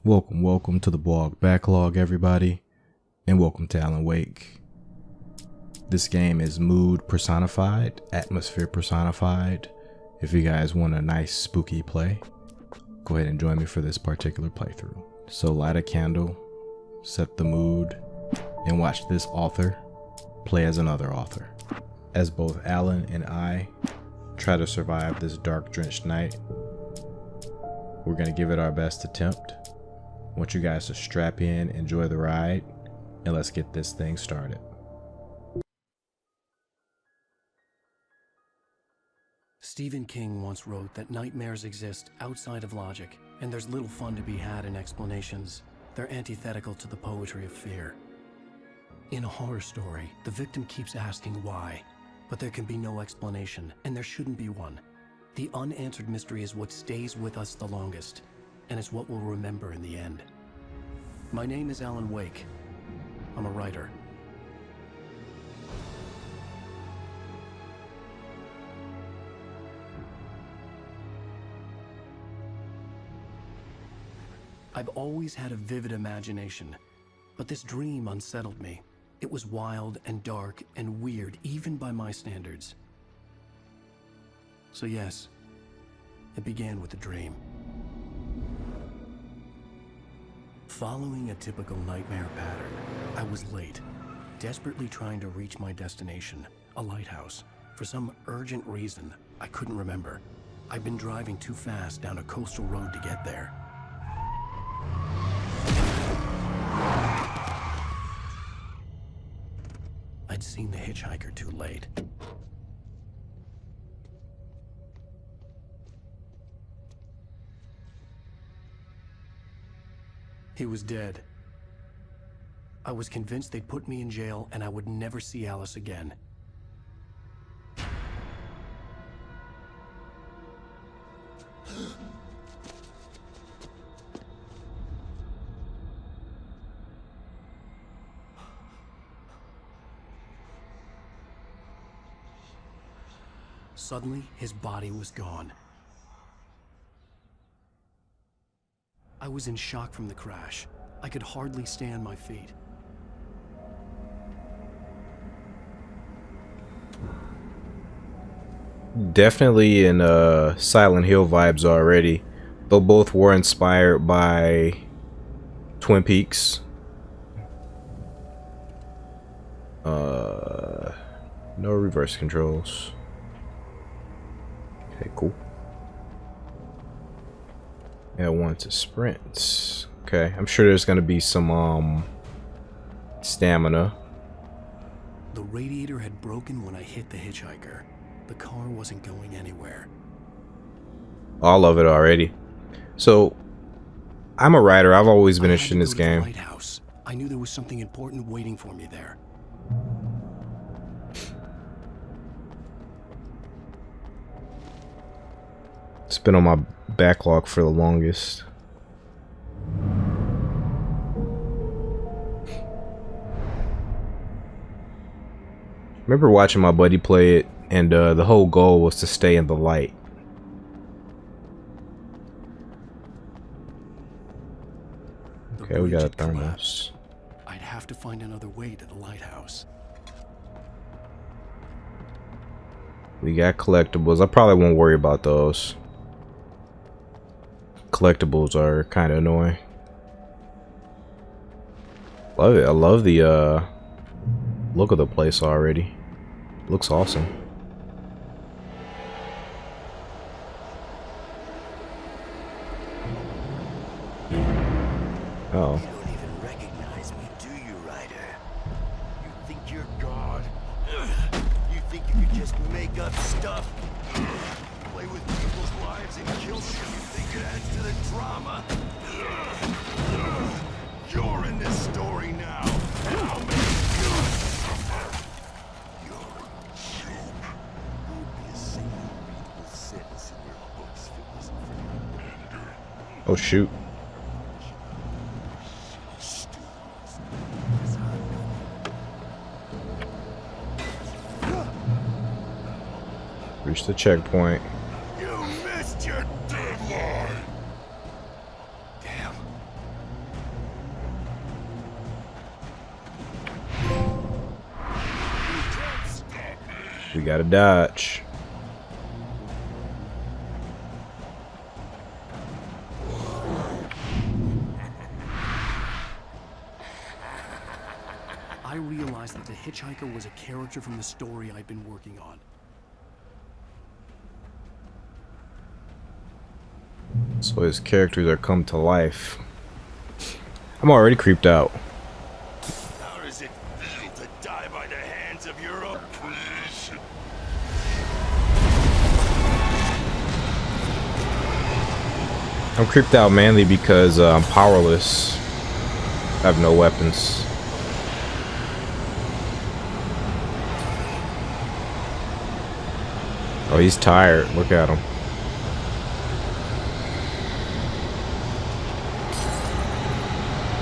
Welcome to the blog Backlog, everybody, and welcome to Alan Wake. This game is mood personified, atmosphere personified. If you guys want a nice spooky play, go ahead and join me for this particular playthrough. So light a candle, set the mood, and watch this author play as another author, as both Alan and I try to survive this dark, drenched night. We're gonna give it our best attempt. I want you guys to strap in, enjoy the ride, and let's get this thing started. Stephen King once wrote that nightmares exist outside of logic, and there's little fun to be had in explanations. They're antithetical to the poetry of fear. In a horror story, the victim keeps asking why, but there can be no explanation, and there shouldn't be one. The unanswered mystery is what stays with us the longest, and it's what we'll remember in the end. My name is Alan Wake. I'm a writer. I've always had a vivid imagination, but this dream unsettled me. It was wild and dark and weird, even by my standards. So yes, it began with a dream. Following a typical nightmare pattern, I was late, desperately trying to reach my destination, a lighthouse. For some urgent reason, I couldn't remember. I'd been driving too fast down a coastal road to get there. I'd seen the hitchhiker too late. He was dead. I was convinced they'd put me in jail and I would never see Alice again. Suddenly, his body was gone. I was in shock from the crash. I could hardly stay on my feet. Definitely in Silent Hill vibes already. Though both were inspired by Twin Peaks. No reverse controls. Okay, cool. L1 to sprints. Okay, I'm sure there's gonna be some stamina. The radiator had broken when I hit the hitchhiker. The car wasn't going anywhere. I love it already. So, I'm a writer. I've always been interested in this game. Lighthouse. I knew there was something important waiting for me there. It's been on my backlog for the longest. Remember watching my buddy play it, and the whole goal was to stay in the light. Okay, we got a thermos. I'd have to find another way to the lighthouse. We got collectibles. I probably won't worry about those. Collectibles are kind of annoying. Love it. I love the look of the place already. Looks awesome. Uh-oh. You don't even recognize me, do you, Ryder? You think you're God? You think you could just make up stuff? Play with people's lives and kill shit? You think it adds to the drama? You're in this story now, and I'll make you suffer. You're a joke. There would be a single readable sentence in your books if it wasn't for you. Oh shoot. Reach the checkpoint. You missed your deadline. We gotta dodge. I realized that the hitchhiker was a character from the story I'd been working on. So his characters are come to life. I'm already creeped out. How does it feel to die by the hands of your opposition? I'm creeped out mainly because I'm powerless. I have no weapons. Oh, he's tired. Look at him.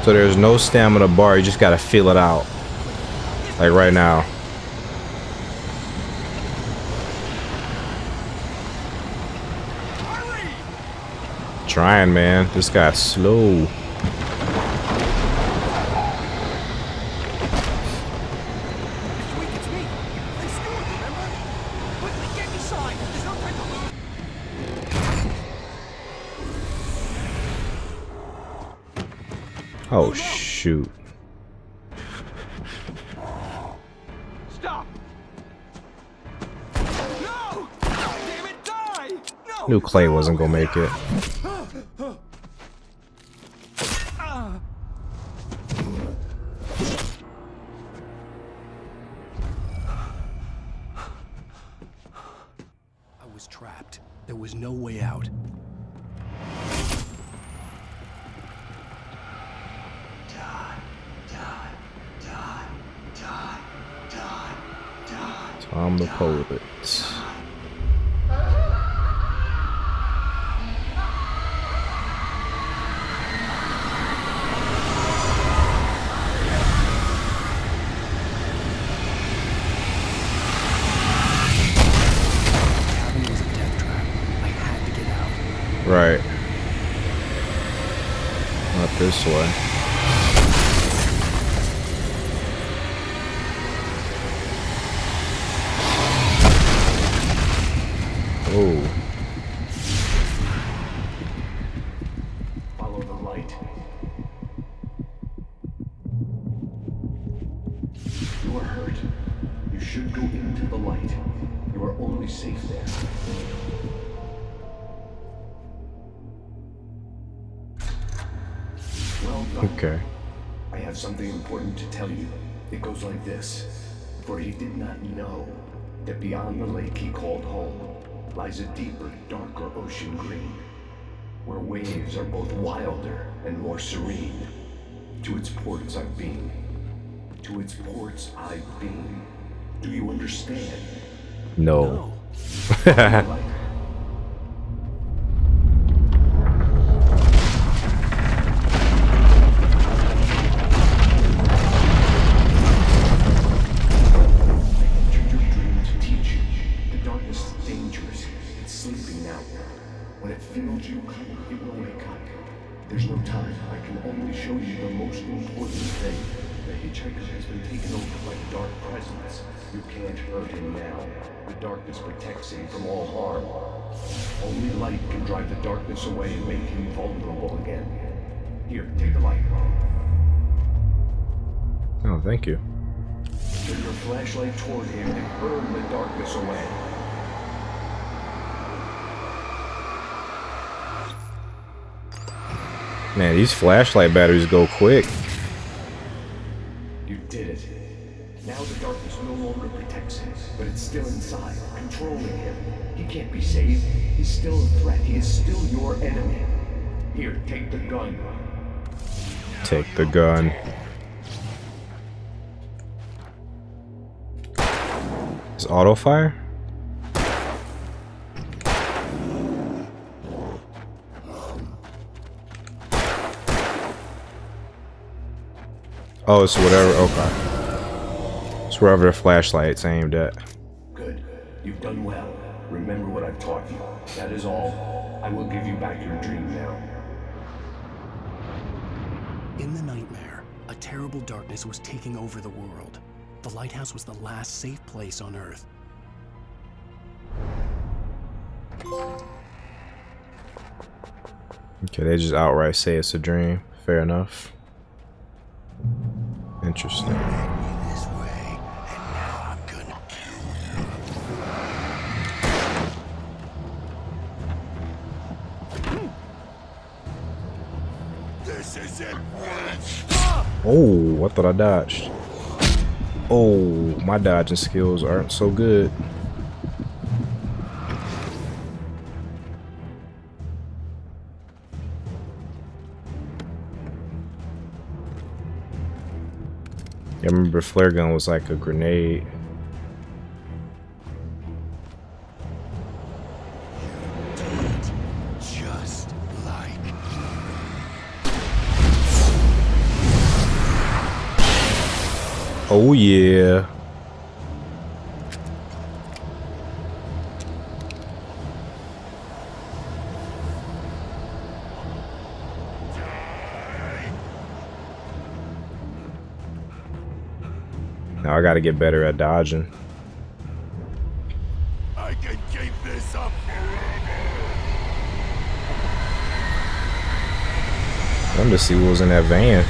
So there's no stamina bar. You just gotta feel it out. Like right now. Trying, man. This guy's slow. Oh shoot. Stop! No! Damn it, die! No! Knew Clay wasn't gonna make it. I was trapped. There was no way out. Tom the poet. Cabin was a death trap. I had to get out. Right. Not this way. Oh. Follow the light. You are hurt. You should go into the light. You are only safe there. Well done. Okay. I have something important to tell you. It goes like this. For he did not know that beyond the lake he called home lies a deeper, darker ocean green, where waves are both wilder and more serene. To its ports I've been. To its ports I've been. Do you understand? No. Like, there's no time. I can only show you the most important thing. The hitchhiker has been taken over by dark presence. You can't hurt him now. The darkness protects him from all harm. Only light can drive the darkness away and make him vulnerable again. Here, take the light. Oh, thank you. Turn your flashlight toward him and burn the darkness away. Man, these flashlight batteries go quick. You did it. Now the darkness no longer protects him, but it's still inside, controlling him. He can't be saved. He's still a threat. He is still your enemy. Here, take the gun. Take the gun. Is auto fire? Oh, it's whatever. Okay. It's wherever the flashlight's aimed at. Good. You've done well. Remember what I've taught you. That is all. I will give you back your dream now. In the nightmare, a terrible darkness was taking over the world. The lighthouse was the last safe place on Earth. Okay, they just outright say it's a dream. Fair enough. Interesting. This way, and now I'm gonna kill you. This isn't right. Oh, I thought I dodged. Oh, my dodging skills aren't so good. I remember flare gun was like a grenade. Just like Oh yeah. Now I gotta get better at dodging. I can keep this up forever. I wanted to see what was in that van.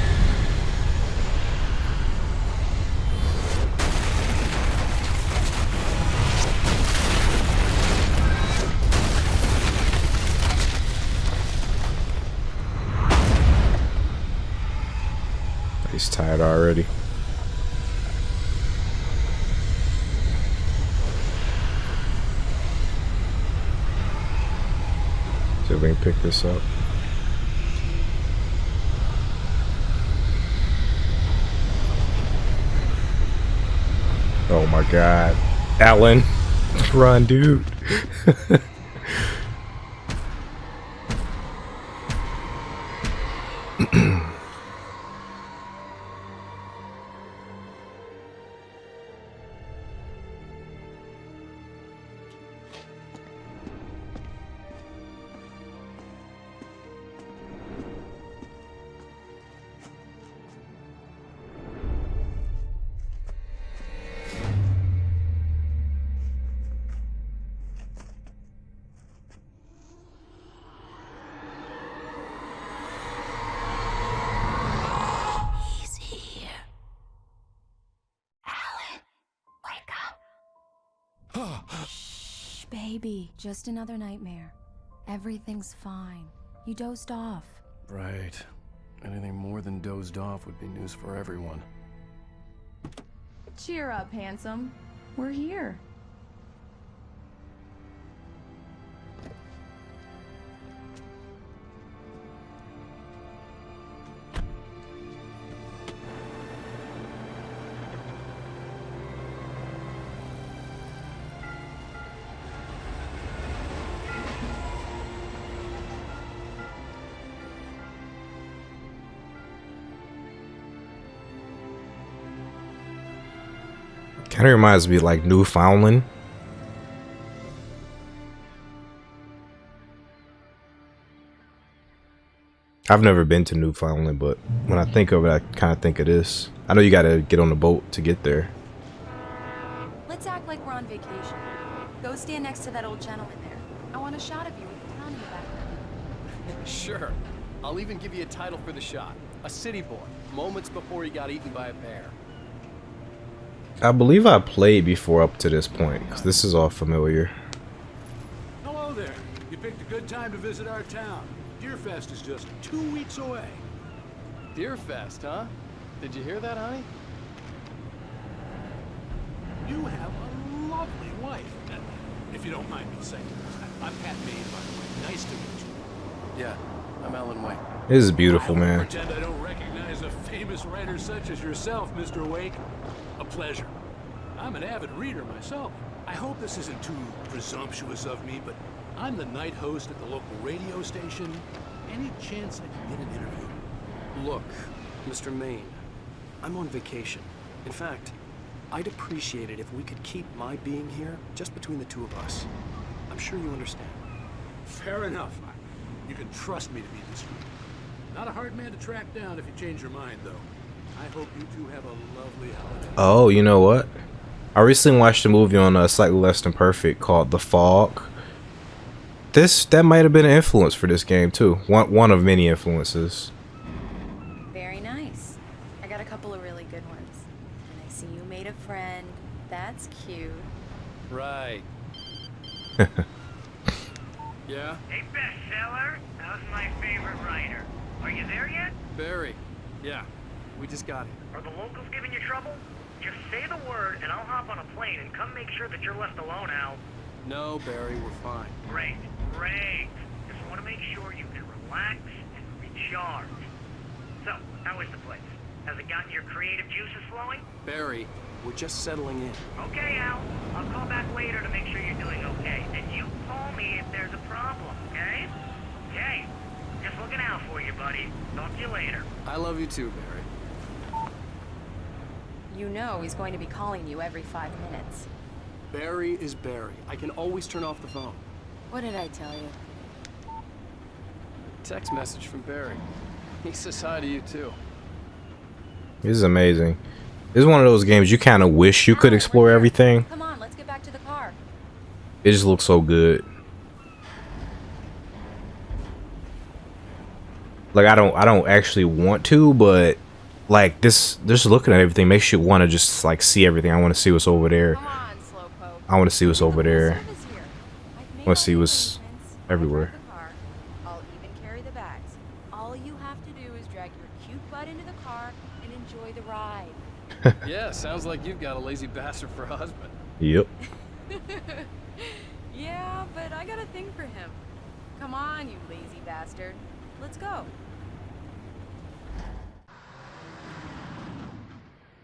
He's tired already. See if we can pick this up. Oh my god. Alan. Run, dude. He's here. Alan, wake up. Shh, baby. Just another nightmare. Everything's fine. You dozed off. Right. Anything more than dozed off would be news for everyone. Cheer up, handsome. We're here. Kind of reminds me of like Newfoundland. I've never been to Newfoundland, but when I think of it, I kind of think of this. I know you gotta get on the boat to get there. Let's act like we're on vacation. Go stand next to that old gentleman there. I want a shot of you with the town in the background. Sure. I'll even give you a title for the shot. A city boy, moments before he got eaten by a bear. I believe I played before up to this point, because this is all familiar. Hello there. You picked a good time to visit our town. Deerfest is just 2 weeks away. Deerfest, huh? Did you hear that, honey? You have a lovely wife. If you don't mind me saying. I'm Pat Maine, by the way. Nice to meet you. Yeah, I'm Alan Wake. This is beautiful, I won't man. pretend I don't recognize a famous writer such as yourself, Mr. Wake. A pleasure. I'm an avid reader myself. I hope this isn't too presumptuous of me, but I'm the night host at the local radio station. Any chance I can get an interview? Look, Mr. Maine, I'm on vacation. In fact, I'd appreciate it if we could keep my being here just between the two of us. I'm sure you understand. Fair enough. You can trust me to be discreet. Not a hard man to track down if you change your mind, though. I hope you two have a lovely holiday. Oh, you know what? I recently watched a movie on Slightly Less Than Perfect called The Fog. that might have been an influence for this game too. One of many influences. Very nice. I got a couple of really good ones. And I see you made a friend. That's cute. Right. Yeah? Hey, bestseller, how's my favorite writer? Are you there yet? Barry. Yeah. We just got here. Are the locals giving you trouble? Just say the word and I'll hop on a plane and come make sure that you're left alone, Al. No, Barry, we're fine. Great, great. Just want to make sure you can relax and recharge. So, how is the place? Has it gotten your creative juices flowing? Barry, we're just settling in. Okay, Al. I'll call back later to make sure you're doing okay. And you call me if there's a problem, okay? Okay. Just looking out for you, buddy. Talk to you later. I love you too, Barry. You know he's going to be calling you every 5 minutes. Barry is Barry. I can always turn off the phone. What did I tell you? Text message from Barry. He says hi to you too. This is amazing. This is one of those games you kind of wish you could explore everything. Come on, let's get back to the car. It just looks so good. Like I don't actually want to, but like this, just looking at everything makes you want to just like see everything. I want to see what's over there. Come on, slowpoke. I want to see what's over there. Service here. I've made Let's see all the what's arrangements. everywhere. I'll drive the car. I'll even carry the bags. All you have to do is drag your cute butt into the car and enjoy the ride. Yeah, sounds like you've got a lazy bastard for a husband. Yep. Yeah, but I got a thing for him. Come on, you lazy bastard. Let's go.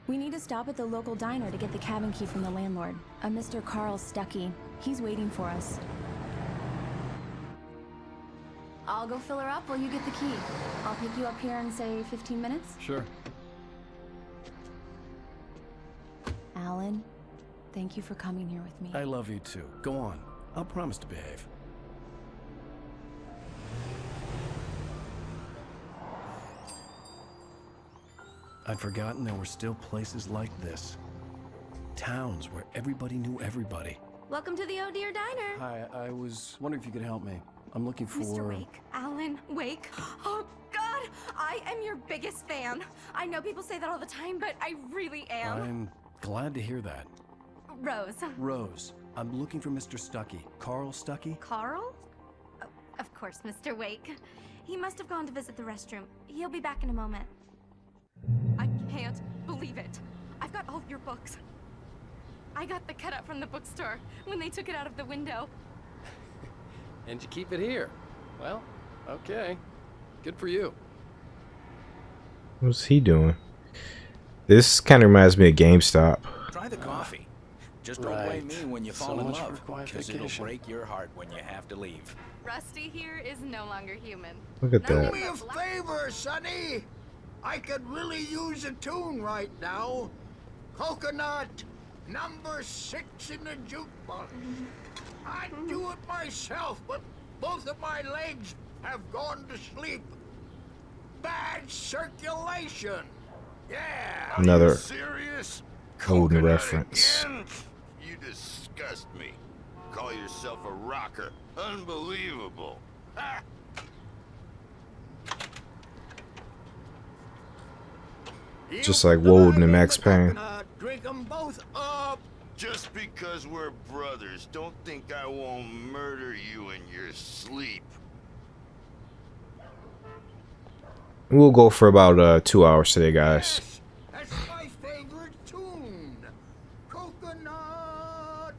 We need to stop at the local diner to get the cabin key from the landlord, a Mr. Carl Stuckey. He's waiting for us. I'll go fill her up while you get the key. I'll pick you up here in, say, 15 minutes? Sure. Alan, thank you for coming here with me. I love you too. Go on. I'll promise to behave. I'd forgotten there were still places like this. Towns where everybody knew everybody. Welcome to the Oh Dear Diner. Hi, I was wondering if you could help me. I'm looking for... Mr. Wake. Alan Wake. Oh, God! I am your biggest fan. I know people say that all the time, but I really am. I'm glad to hear that. Rose. Rose, I'm looking for Mr. Stuckey. Carl Stuckey? Carl? Oh, of course, Mr. Wake. He must have gone to visit the restroom. He'll be back in a moment. I can't believe it. I've got all of your books. I got the cutout from the bookstore when they took it out of the window. And you keep it here. Well, okay. Good for you. What's he doing? This kind of reminds me of GameStop. Try the coffee. Just don't blame me when you fall in love, because it'll break your heart when you have to leave. Rusty here is no longer human. Look at Do that. me a favor, Sonny. I could really use a tune right now. Coconut, number 6 in the jukebox. I'd do it myself, but both of my legs have gone to sleep. Bad circulation. Yeah. Another serious? Holden reference. Again? You disgust me. Call yourself a rocker. Unbelievable. Ha! Just like Woden and Max Payne. Drink them both up. Just because we're brothers, don't think I won't murder you in your sleep. We'll go for about 2 hours today, guys. Yes, that's my favorite tune. Coconut.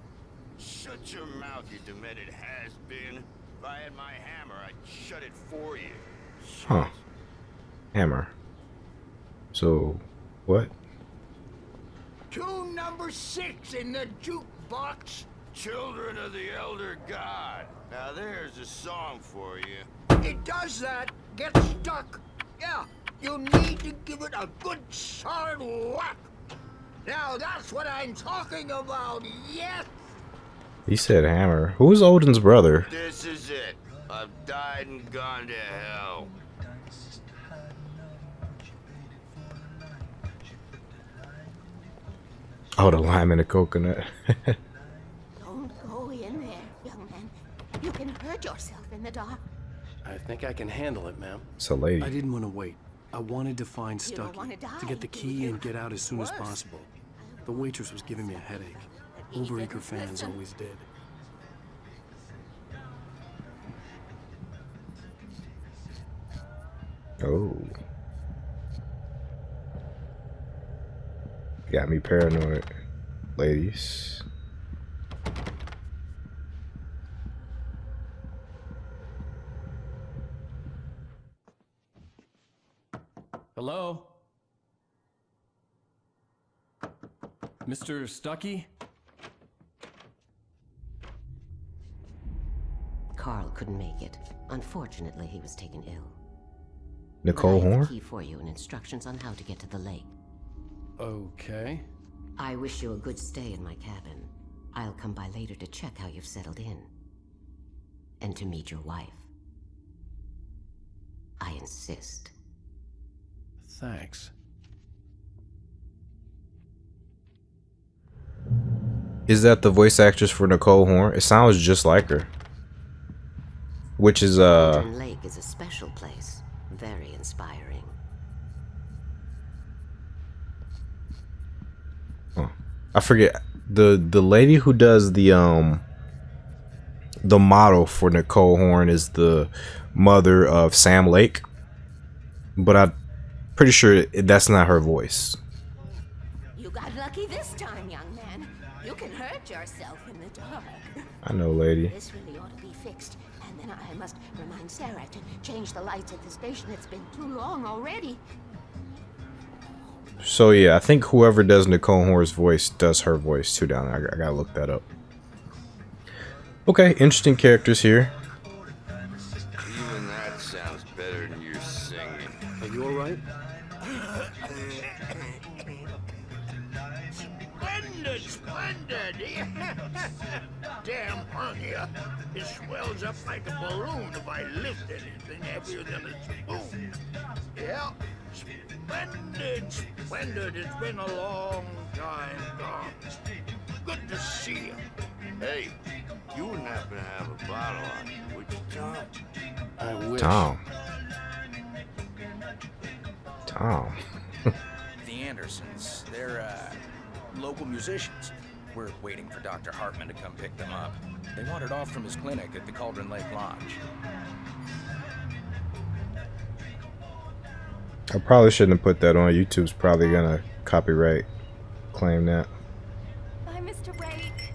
Shut your mouth, you demented has-been. If I had my hammer, I'd shut it for you. Huh. Hammer. So, what? Tune number 6 in the jukebox. Children of the Elder God. Now there's a song for you. It does that. Get stuck. Yeah, you need to give it a good solid whack. Now that's what I'm talking about, yes? He said hammer. Who's Odin's brother? This is it. I've died and gone to hell. Oh, the lime and the coconut. Don't go in there, young man. You can hurt yourself. Think I can handle it, ma'am? It's a lady. I didn't want to wait. I wanted to find Stucky, to get the key and get out as soon as possible. The waitress was giving me a headache. Overacre fans always did. Oh. Got me paranoid, ladies. Hello? Mr. Stucky? Carl couldn't make it. Unfortunately, he was taken ill. Nicole I have Horn? the key for you and instructions on how to get to the lake. Okay. I wish you a good stay in my cabin. I'll come by later to check how you've settled in. And to meet your wife. I insist. Thanks. Is that the voice actress for Nicole Horn? It sounds just like her. Which is Cauldron Lake is a special place. Very inspiring. I forget the lady who does the model for Nicole Horn is the mother of Sam Lake, but I'm pretty sure that's not her voice. You got lucky this time, young man. You can hurt yourself in the dark. I know, lady. This really ought to be fixed, and then I must remind Sarah to change the lights at the station. It's been too long already. So yeah, I think whoever does Nicole Horn's voice does her voice too down there. I gotta look that up. Okay, interesting characters here. Even that sounds better than your singing. Are you alright? Splendid, splendid! Damn hernia. It swells up like a balloon if I lift anything heavier than a spoon. Yeah, splendid, splendid. It's been a long time gone. Good to see you. Hey, you wouldn't happen to have a bottle on you, would you, Tom? I wish. Tom. The Andersons, they're local musicians. We're waiting for Dr. Hartman to come pick them up. They wandered off from his clinic at the Cauldron Lake Lodge. I probably shouldn't have put that on. YouTube's probably gonna copyright claim that. Bye, Mr. Wake.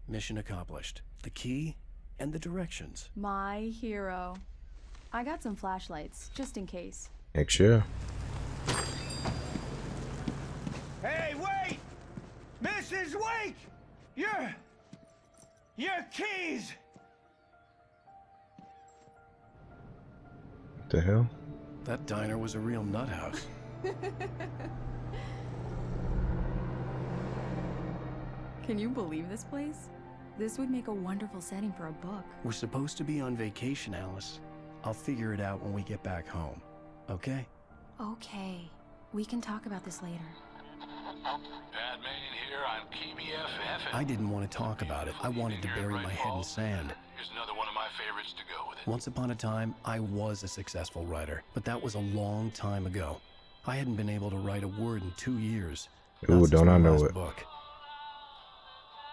Mission accomplished. The key and the directions. My hero. I got some flashlights, just in case. Make sure. Hey, wait! Mrs. Wake! Your keys! What the hell? That diner was a real nut house. Can you believe this place? This would make a wonderful setting for a book. We're supposed to be on vacation, Alice. I'll figure it out when we get back home. Okay? Okay. We can talk about this later. Bad man here, I'm KBFF. I didn't want to talk about it. I wanted to bury my head in sand. Here's another one of my favorites to go with it. Once upon a time, I was a successful writer, but that was a long time ago. I hadn't been able to write a word in 2 years. Ooh, don't I know it? Book.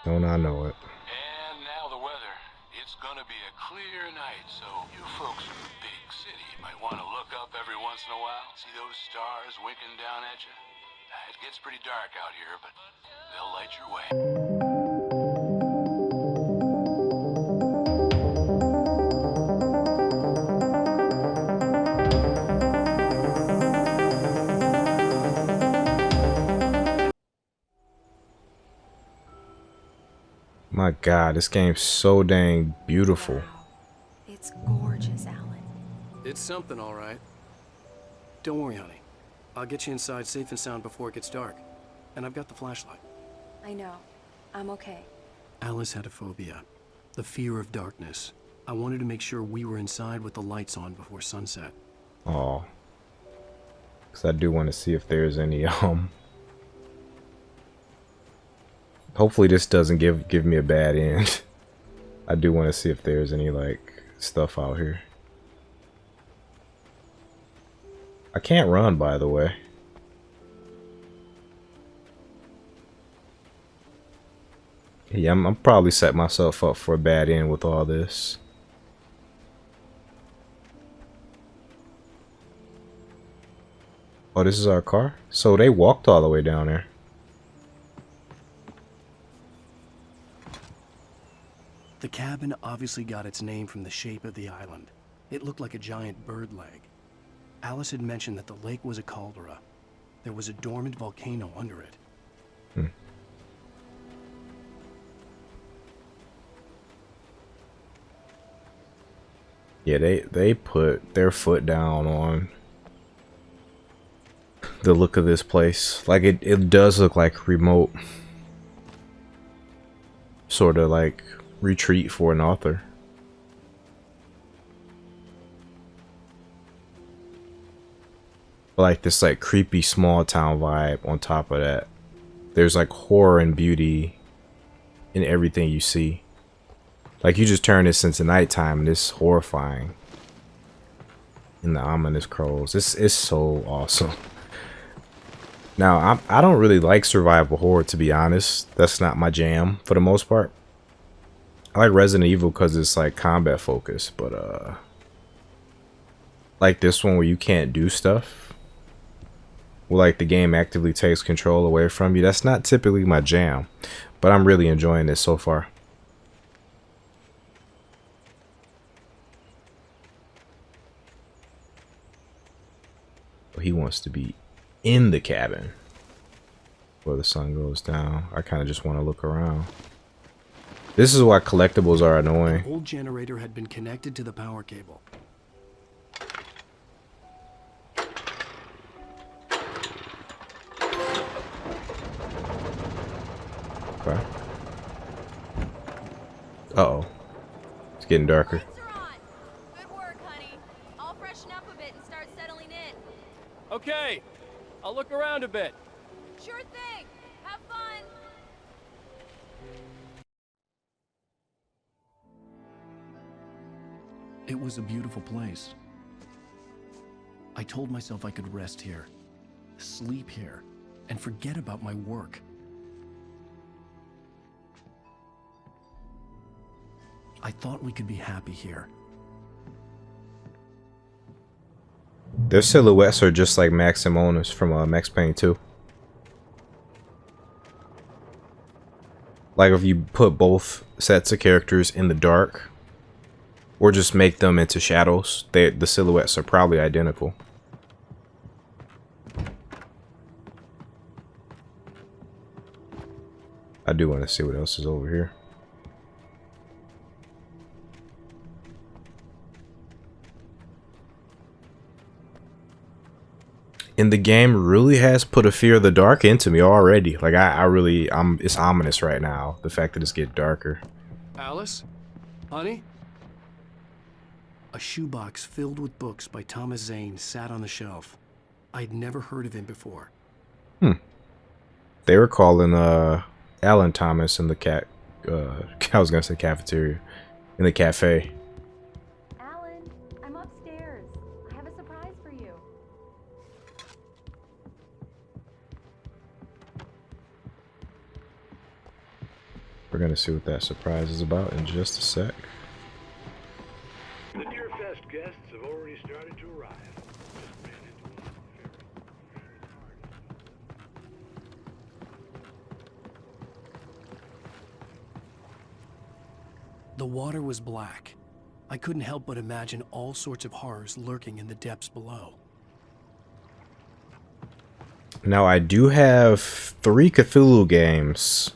Don't I know it? And now the weather. It's gonna be a clear night, so you folks from the big city might want to look up every once in a while. See those stars winking down at you? It gets pretty dark out here, but they'll light your way. My God, this game's so dang beautiful. It's gorgeous, Alan. It's something, all right. Don't worry, honey. I'll get you inside safe and sound before it gets dark. And I've got the flashlight. I know. I'm okay. Alice had a phobia. The fear of darkness. I wanted to make sure we were inside with the lights on before sunset. Aw. Because I do want to see if there's any, hopefully this doesn't give me a bad end. I do want to see if there's any like stuff out here. I can't run, by the way. Yeah, I'm probably set myself up for a bad end with all this. Oh, this is our car? So they walked all the way down there. The cabin obviously got its name from the shape of the island. It looked like a giant bird leg. Alice had mentioned that the lake was a caldera. There was a dormant volcano under it. Yeah, they put their foot down on the look of this place. Like it does look like remote sort of like retreat for an author. Like this like creepy small town vibe on top of that. There's like horror and beauty in everything you see. Like you just turn this into nighttime and it's horrifying. In the ominous crows. It's so awesome. Now I don't really like survival horror, to be honest. That's not my jam for the most part. I like Resident Evil because it's like combat focused, but like this one where you can't do stuff, where like the game actively takes control away from you, that's not typically my jam, but I'm really enjoying this so far. He wants to be in the cabin where the sun goes down. I kind of just want to look around. This is why collectibles are annoying. The old generator had been connected to the power cable. Okay. Uh-oh. It's getting darker. Good work, honey. I'll freshen up a bit and start settling in. Okay, I'll look around a bit. Sure thing. Have fun. It was a beautiful place. I told myself I could rest here, sleep here, and forget about my work. I thought we could be happy here. Their silhouettes are just like Max and Mona's from Max Payne 2. Like if you put both sets of characters in the dark, or just make them into shadows, the silhouettes are probably identical. I do want to see what else is over here. And the game really has put a fear of the dark into me already. Like it's ominous right now. The fact that it's getting darker. Alice? Honey? A shoebox filled with books by Thomas Zane sat on the shelf. I'd never heard of him before. They were calling Alan Thomas in the I was gonna say cafeteria. In the cafe. Alan, I'm upstairs. I have a surprise for you. We're gonna see what that surprise is about in just a sec. The Deer Fest guests have already started to arrive. The water was black. I couldn't help but imagine all sorts of horrors lurking in the depths below. Now I do have 3 Cthulhu games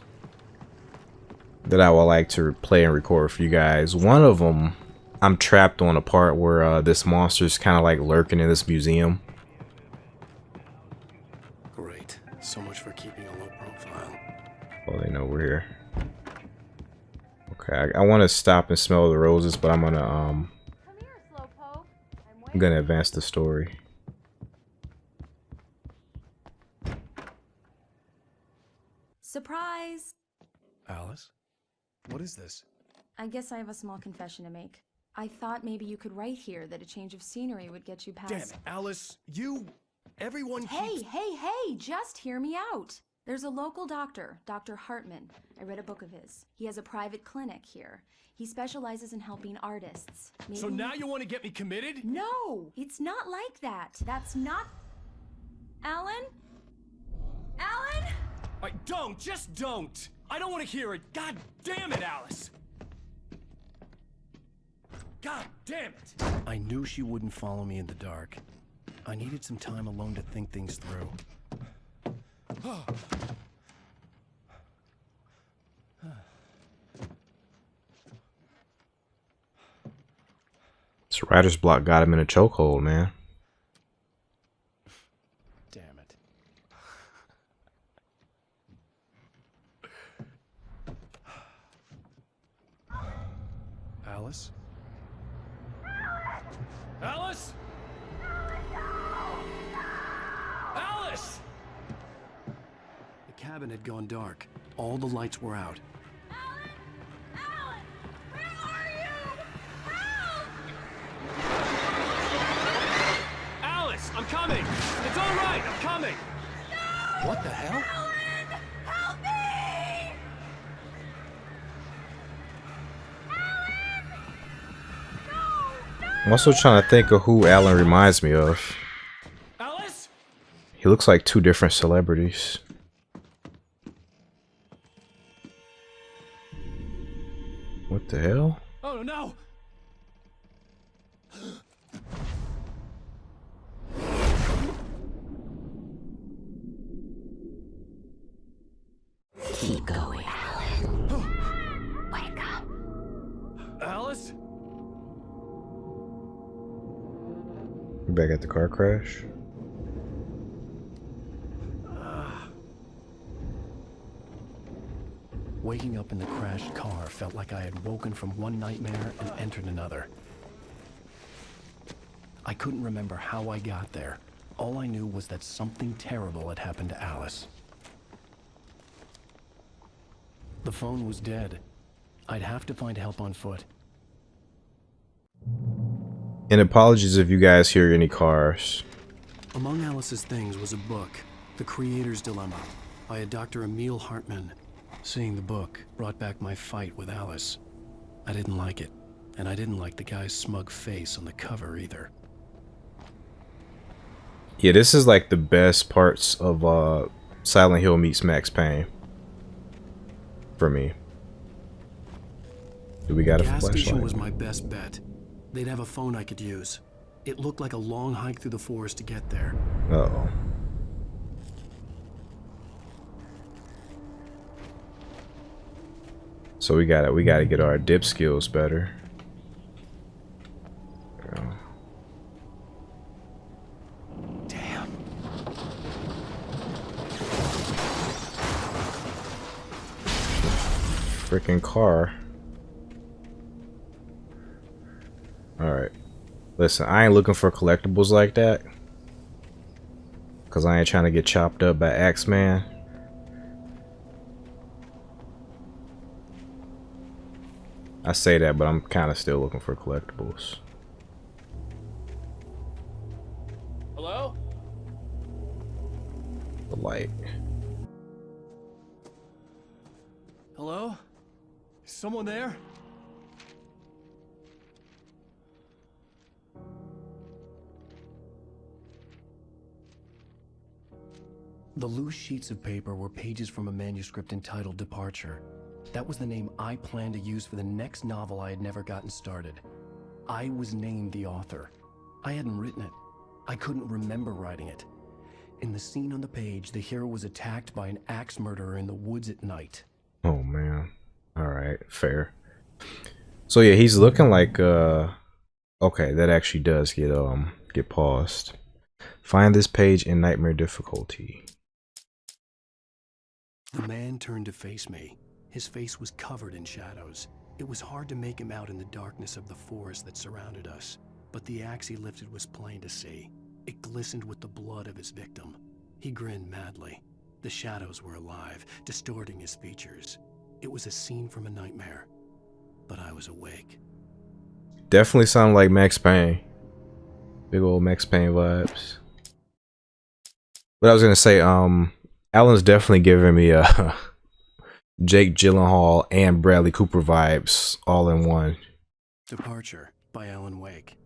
that I would like to play and record for you guys. One of them, I'm trapped on a part where this monster's kind of like lurking in this museum. Great. So much for keeping a low profile. Oh, they know we're here. Okay, I want to stop and smell the roses, but I'm gonna advance the story. Surprise! Alice? What is this? I guess I have a small confession to make. I thought maybe you could write here that a change of scenery would get you past... Damn it, Alice. Everyone keeps... Hey, just hear me out. There's a local doctor, Dr. Hartman. I read a book of his. He has a private clinic here. He specializes in helping artists. Maybe... So now you want to get me committed? No, it's not like that. That's not... Alan? Just don't! I don't want to hear it! God damn it, Alice! God damn it! I knew she wouldn't follow me in the dark. I needed some time alone to think things through. This writer's block got him in a chokehold, man. Damn it. Alice? Alice? Alice! The cabin had gone dark. All the lights were out. Alice, I'm coming! It's all right, I'm coming! No! What the hell? Alan! Help me! Alan! No! I'm also trying to think of who Alan reminds me of. Alice? He looks like two different celebrities. What the hell? Oh no! Keep going, Alan. Wake up. Alice? You back at the car crash? Waking up in the crashed car felt like I had woken from one nightmare and entered another. I couldn't remember how I got there. All I knew was that something terrible had happened to Alice. The phone was dead. I'd have to find help on foot. And apologies if you guys hear any cars. Among Alice's things was a book, The Creator's Dilemma, by a Dr. Emil Hartman. Seeing the book brought back my fight with Alice. I didn't like it, and I didn't like the guy's smug face on the cover either. Yeah, this is like the best parts of Silent Hill meets Max Payne. For me. Do we got a gas flashlight? station was my best bet. They'd have a phone I could use. It looked like a long hike through the forest to get there. Uh-oh. So we gotta get our dip skills better. Damn. Freaking car. Alright. Listen, I ain't looking for collectibles like that. Cause I ain't trying to get chopped up by Axeman. I say that, but I'm kind of still looking for collectibles. Hello? The light. Hello? Is someone there? The loose sheets of paper were pages from a manuscript entitled Departure. That was the name I planned to use for the next novel I had never gotten started. I was named the author. I hadn't written it. I couldn't remember writing it. In the scene on the page, the hero was attacked by an axe murderer in the woods at night. Oh man. Alright, fair. So yeah, he's looking like okay, that actually does get paused. Find this page in nightmare difficulty. The man turned to face me. His face was covered in shadows. It was hard to make him out in the darkness of the forest that surrounded us, but the axe he lifted was plain to see. It glistened with the blood of his victim. He grinned madly. The shadows were alive, distorting his features. It was a scene from a nightmare. but I was awake. Definitely sound like Max Payne. Big old Max Payne vibes. But I was gonna say, Alan's definitely giving me a Jake Gyllenhaal and Bradley Cooper vibes all in one. Departure by Alan Wake.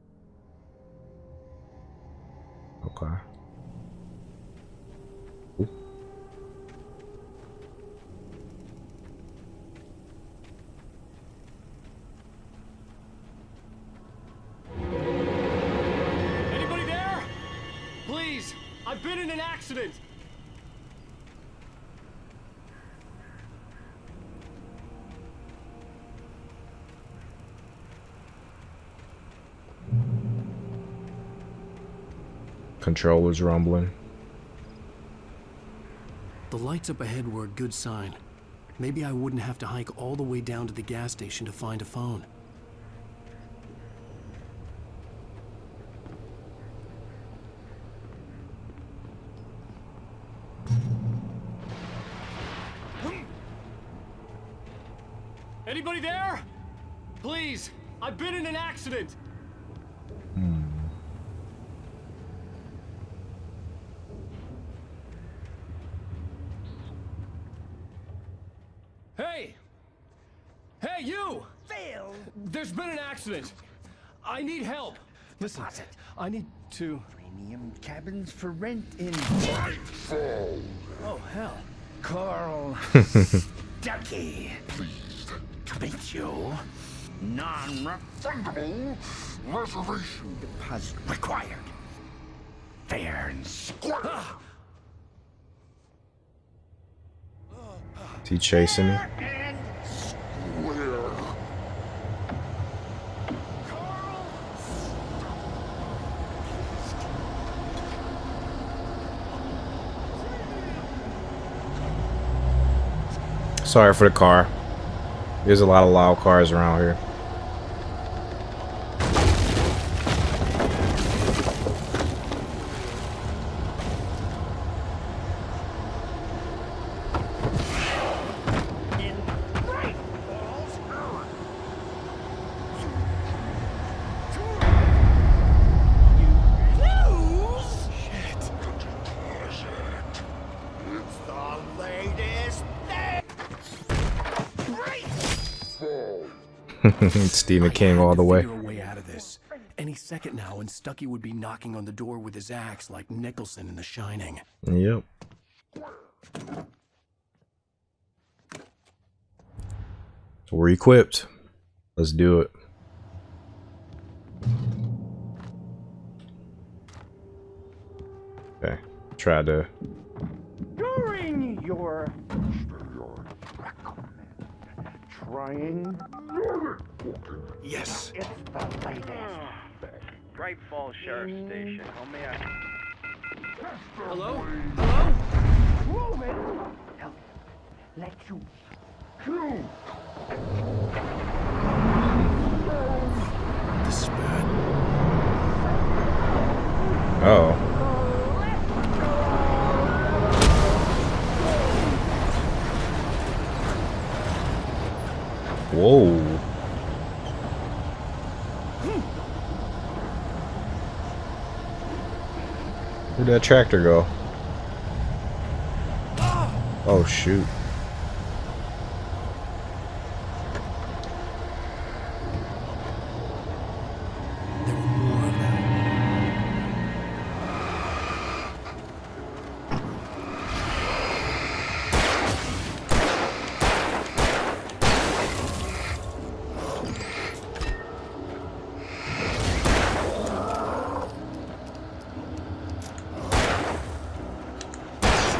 Okay. Anybody there? Please, I've been in an accident. Controllers rumbling. The lights up ahead were a good sign. Maybe I wouldn't have to hike all the way down to the gas station to find a phone. Anybody there? Please, I've been in an accident. Hey! Hey, you! Phil! There's been an accident. I need help. Listen, I need to... Premium cabins for rent in... Oh, hell. Carl Stuckey. Pleased to meet you. Non-refundable reservation deposit required. Fair and square. Is he chasing me? And square. Sorry for the car. There's a lot of loud cars around here. Stephen King all the way. Figure a way out of this. Any second now, and Stuckey would be knocking on the door with his axe like Nicholson in The Shining. Yep. We're equipped. Let's do it. Okay. Try to. During your trying. Yes. It's the latest. Bright Falls Sheriff Station. How may I... Hello? Hello? Move it! Help. Let you choose. This is bad. Oh. Whoa. Where'd that tractor go? Oh, shoot. There were more of them.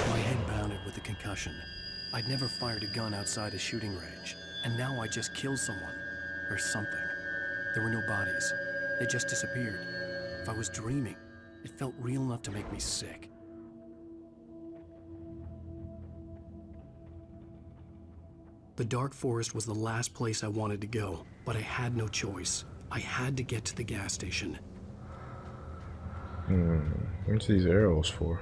My head pounded with the concussion. I'd never fired a gun outside a shooting range, and now I just killed someone. Or something. There were no bodies. They just disappeared. If I was dreaming, it felt real enough to make me sick. The dark forest was the last place I wanted to go, but I had no choice. I had to get to the gas station. What's these arrows for?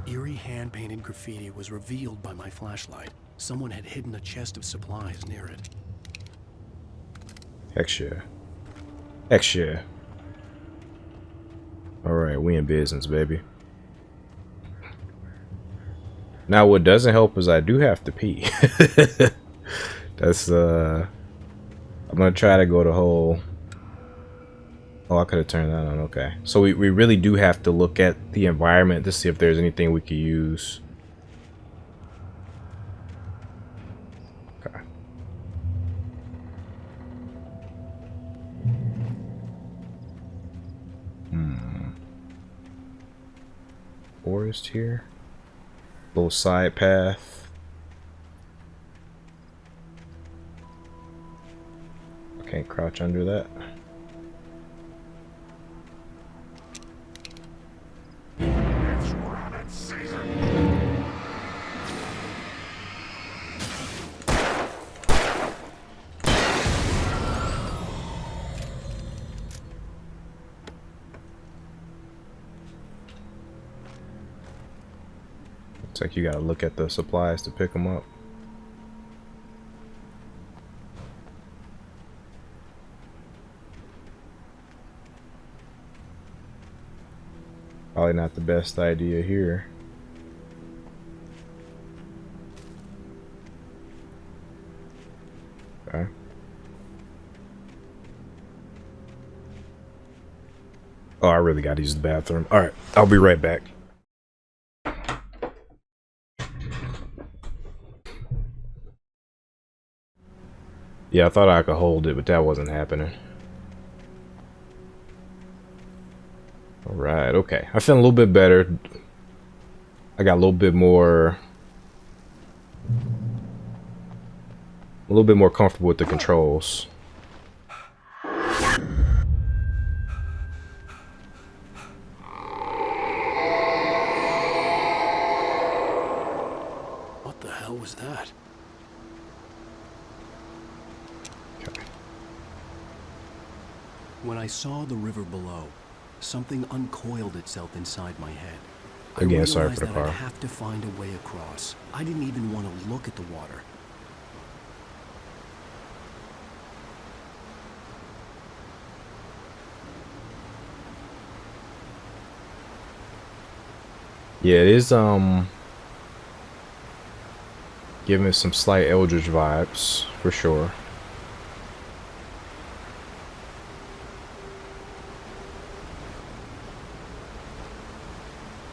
Eerie hand-painted graffiti was revealed by my flashlight. Someone had hidden a chest of supplies near it. Heck yeah. Heck yeah. Alright, we in business, baby. Now what doesn't help is I do have to pee. That's I'm gonna try to go the whole... Oh, I could have turned that on. Okay. So we really do have to look at the environment to see if there's anything we could use. Okay. Forest here. Little side path. I can't crouch under that. Looks like you gotta look at the supplies to pick them up. Probably not the best idea here. Okay. Oh, I really gotta use the bathroom. Alright, I'll be right back. Yeah, I thought I could hold it, but that wasn't happening. Alright, okay. I feel a little bit better. I got a little bit more comfortable with the controls. What the hell was that? When I saw the river below, something uncoiled itself inside my head. Again, sorry for the car. I'd have to find a way across. I didn't even want to look at the water. Yeah, it is giving me some slight Eldritch vibes for sure.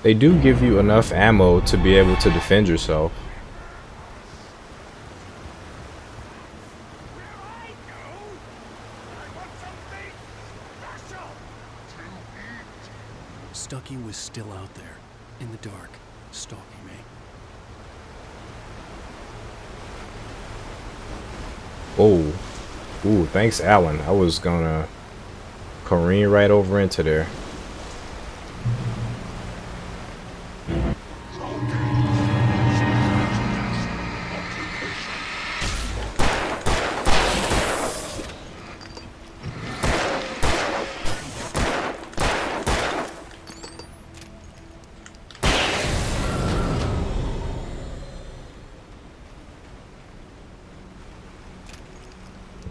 They do give you enough ammo to be able to defend yourself. Stucky was still out there, in the dark, stalking me. Oh. Ooh, thanks, Alan. I was gonna careen right over into there.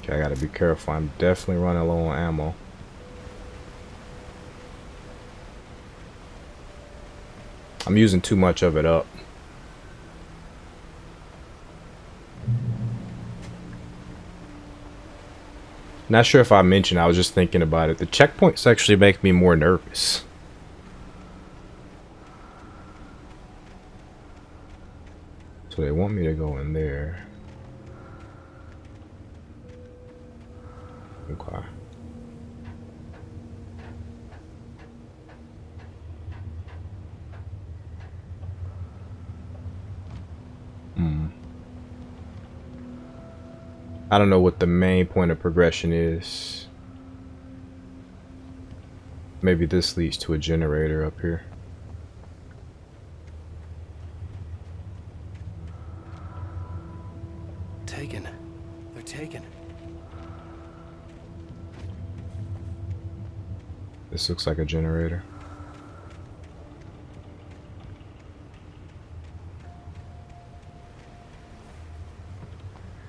Okay, I gotta be careful. I'm definitely running low on ammo. I'm using too much of it up. Not sure if I mentioned, I was just thinking about it. The checkpoints actually make me more nervous. So they want me to go in there. Okay. I don't know what the main point of progression is. Maybe this leads to a generator up here. Taken. They're taken. This looks like a generator.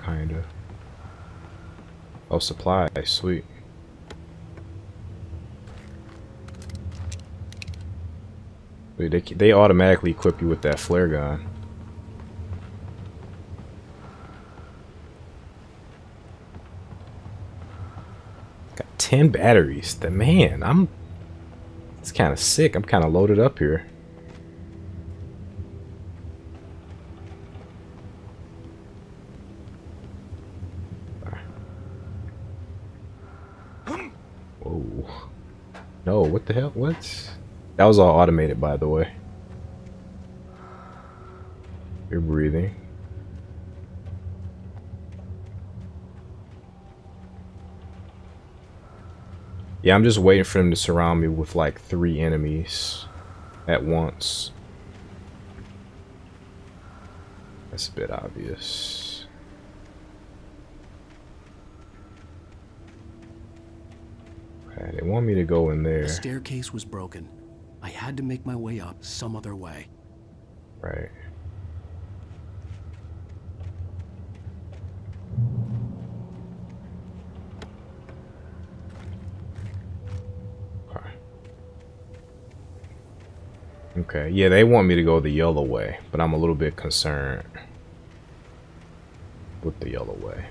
Kinda. Oh, Oh, supplies. Sweet. Wait, they automatically equip you with that flare gun. Got 10 batteries. It's kind of sick. I'm kind of loaded up here. Whoa. No, what the hell? What? That was all automated, by the way. You're breathing. Yeah, I'm just waiting for them to surround me with like 3 enemies at once. That's a bit obvious. Okay, they want me to go in there. The staircase was broken. I had to make my way up some other way. Right. Okay, yeah, they want me to go the yellow way, but I'm a little bit concerned with the yellow way.